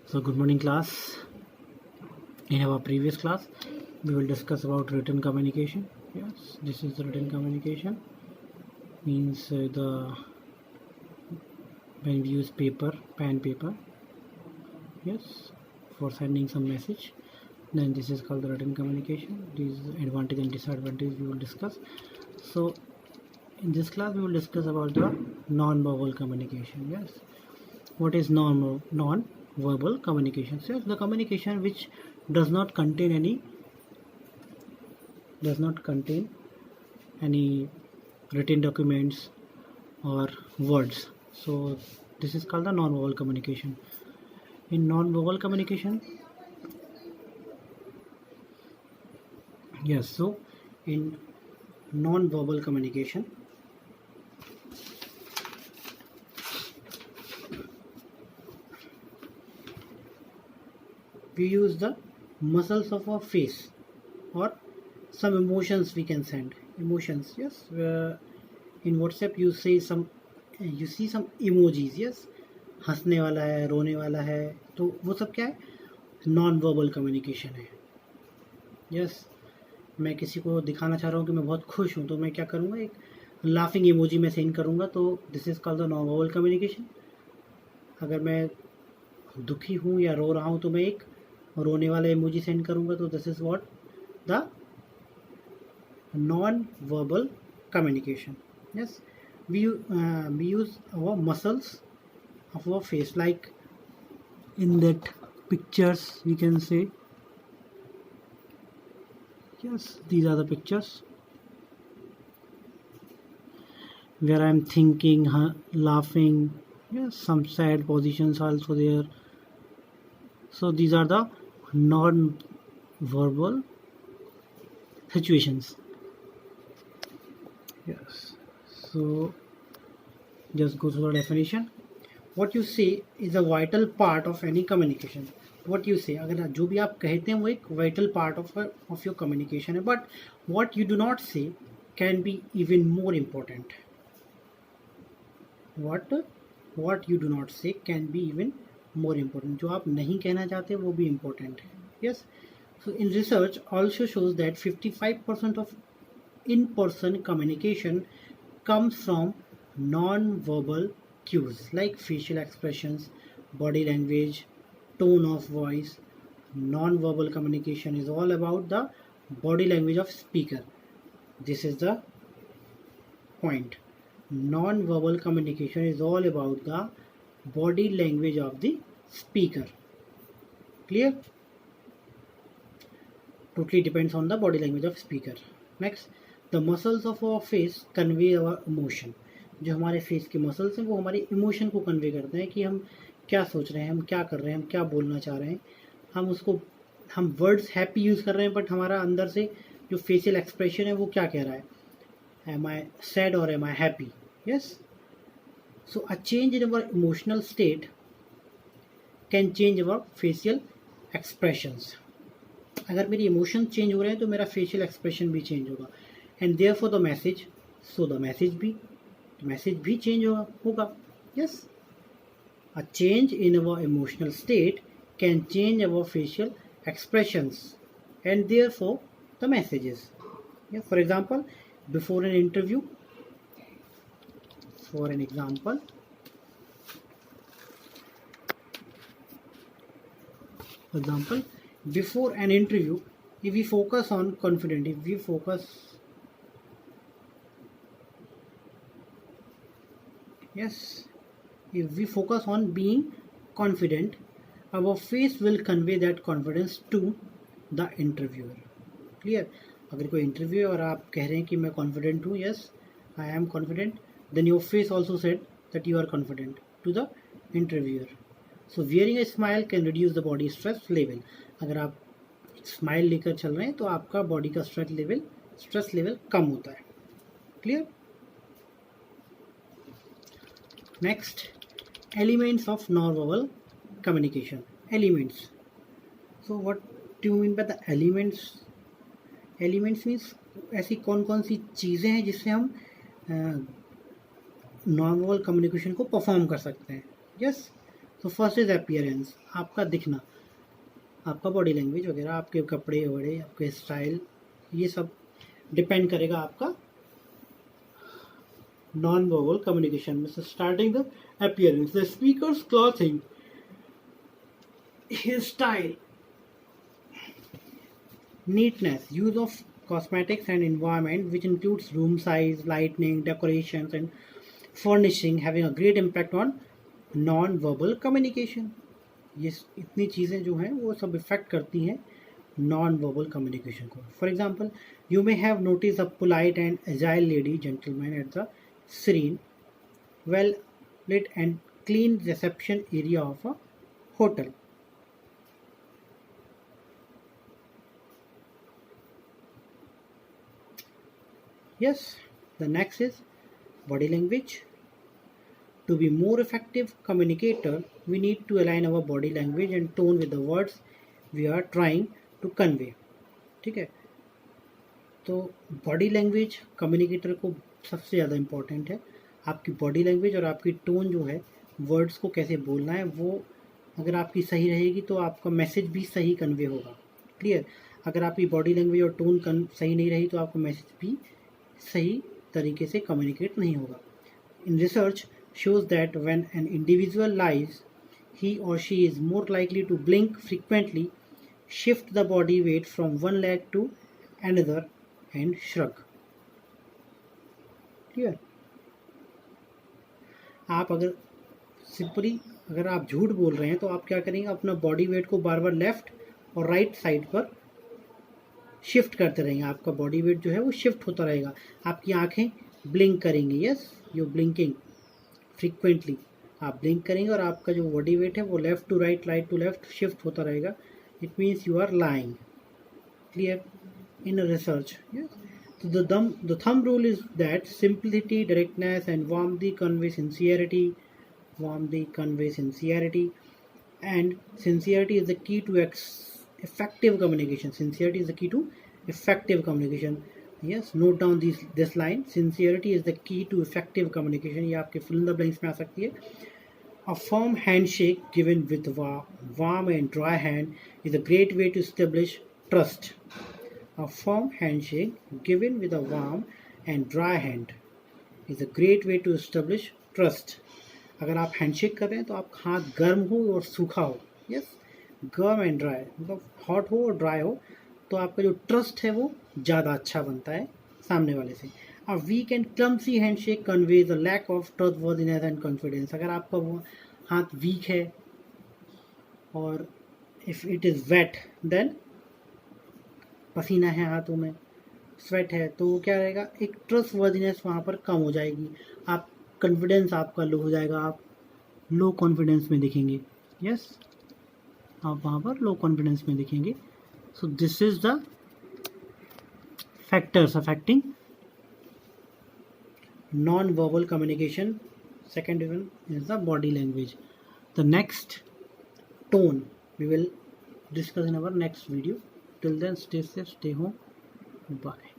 So good morning class. In our previous class we will discuss about written communication. Yes, this is the written communication, means the when we use paper, yes, for sending some message, then this is called the written communication. These advantage and disadvantage we will discuss. So in this class we will discuss about the non-verbal communication. Yes, what is non-verbal communication? So the communication which does not contain any written documents or words. So this is called the non-verbal communication. In non-verbal communication, yes, so in non-verbal communication, we use the muscles of our face or some emotions we can send. Emotions, yes. In WhatsApp you see some emojis, yes. हंसने वाला है, रोने वाला है, तो वो सब क्या है? नॉन वर्बल कम्युनिकेशन है. यस, मैं किसी को दिखाना चाह रहा हूँ कि मैं बहुत खुश हूँ, तो मैं क्या करूँगा, एक लाफिंग इमोजी में सेंड करूँगा, तो this is called the non verbal communication. अगर मैं दुखी हूँ या रो रहा हूँ तो मैं एक रोने वाला इमोजी सेंड करूँगा, तो this is what the non-verbal communication. Yes, we use our muscles of our face, like in that pictures we can say. Yes, these are the pictures where I am thinking, laughing. Yes, some sad positions also there. So these are the non-verbal situations. Yes, so just go through the definition. What you say is a vital part of any communication. What you say, अगर जो भी आप कहते हैं वो एक vital part of your communication है, but what you do not say can be even more important. What you do not say can be even more important. जो आप नहीं कहना चाहते वो भी important है. Yes, so in research also shows that 55% of in-person communication comes from non-verbal cues like facial expressions, body language, tone of voice. Non-verbal communication is all about the body language of speaker. This is the point. Non-verbal communication is all about the body language of the speaker. Clear? Totally depends on the body language of speaker. Next, the muscles of our face convey our emotion. जो हमारे face के muscles हैं वो हमारे emotion को convey करते हैं कि हम क्या सोच रहे हैं, हम क्या कर रहे हैं, हम क्या बोलना चाह रहे हैं. हम वर्ड्स हैप्पी यूज़ कर रहे हैं, बट हमारा अंदर से जो फेशियल एक्सप्रेशन है वो क्या कह रहा है, एम आई सैड और am I happy. Yes, so a change in our emotional state can change our facial expressions. अगर मेरी इमोशन चेंज हो रहे हैं तो मेरा फेशियल एक्सप्रेशन भी चेंज होगा, and therefore the message, so the message भी चेंज होगा. Yes, a change in our emotional state can change our facial expressions and therefore the messages. For example, before an interview, for an example, before an interview, if we focus on confident, if we focus on being confident, our face will convey that confidence to the interviewer. Clear? अगर कोई interview है और आप कह रहे हैं कि मैं कॉन्फिडेंट हूँ, yes I am confident, then your face also said that you are confident to the interviewer. So wearing a smile can reduce the body stress level. अगर आप स्माइल लेकर चल रहे हैं तो आपका बॉडी का स्ट्रेस लेवल कम होता है. Clear? Next, elements of non verbal communication. Elements, so what do you mean by the elements? Elements means ऐसी कौन कौन सी चीज़ें हैं जिससे हम नॉन वर्बल कम्युनिकेशन को परफॉर्म कर सकते हैं. यस, तो फर्स्ट इज अपीयरेंस, आपका दिखना, आपका बॉडी लैंग्वेज वगैरह, आपके कपड़े वगैरह, आपके स्टाइल, ये सब डिपेंड करेगा आपका नॉन वर्बल कम्युनिकेशन में. Starting the appearance, the speakers clothing, his style, neatness, use of cosmetics and environment which includes room size, lighting, decorations and furnishing having a great impact on non-verbal communication. ये इतनी चीज़ें जो हैं वो सब effect करती हैं नॉन वर्बल कम्युनिकेशन को. For example, you may have notice a polite and agile lady gentleman at the serene, well lit and clean reception area of a hotel. Yes, the next is body language. To be more effective communicator, we need to align our body language and tone with the words we are trying to convey. ठीक है, तो body language communicator को सबसे ज़्यादा important है. आपकी body language और आपकी टोन जो है, वर्ड्स को कैसे बोलना है, वो अगर आपकी सही रहेगी तो आपका मैसेज भी सही कन्वे होगा. क्लियर. अगर आपकी बॉडी लैंग्वेज और टोन सही नहीं रही तो आपका मैसेज भी सही तरीके से कम्युनिकेट नहीं होगा. In research shows that when an individual lies, he or she is more likely to blink frequently, shift the body weight from one leg to another, and shrug. Clear? आप अगर simply अगर आप झूठ बोल रहे हैं तो आप क्या करेंगे, अपना बॉडी वेट को बार बार लेफ्ट और राइट साइड पर शिफ्ट करते रहेंगे. आपका बॉडी वेट जो है वो शिफ्ट होता रहेगा. आपकी आंखें ब्लिंक करेंगी. यस, यू ब्लिंकिंग फ्रीक्वेंटली, आप ब्लिंक करेंगे और आपका जो बॉडी वेट है वो left to right, right to left shift होता रहेगा. It means you are lying. Clear. In research, so the thumb rule is that simplicity, directness and warmth convey sincerity. And sincerity is the key to effective communication. Sincerity is the key to effective communication. Yes, note down this line. Sincerity is the key to effective communication. ये आपके fill in the blanks में आ सकती है. A firm handshake given with warm and dry hand is a great way to establish trust. A firm handshake given with a warm and dry hand is a great way to establish trust. अगर आप handshake कर रहे हैं तो आप हाथ गर्म हो और सूखा हो. यस, गर्म एंड ड्राई, मतलब हॉट हो और ड्राई हो, तो आपका जो ट्रस्ट है वो ज़्यादा अच्छा बनता है सामने वाले से. A weak and clumsy handshake conveys a lack of trustworthiness and confidence. अगर आपका वो हाथ वीक है और if it is wet, then पसीना है हाथों में, स्वेट है, तो क्या रहेगा, एक ट्रस्टवर्दीनेस वहाँ पर कम हो जाएगी. आप कॉन्फिडेंस आपका लो हो जाएगा, आप लो कॉन्फिडेंस में दिखेंगे. यस, आप वहाँ पर लो कॉन्फिडेंस में दिखेंगे. So this is the factors affecting non-verbal communication. Second one is the body language. The next, tone, we will discuss in our next video. Till then, stay safe, stay home. Bye.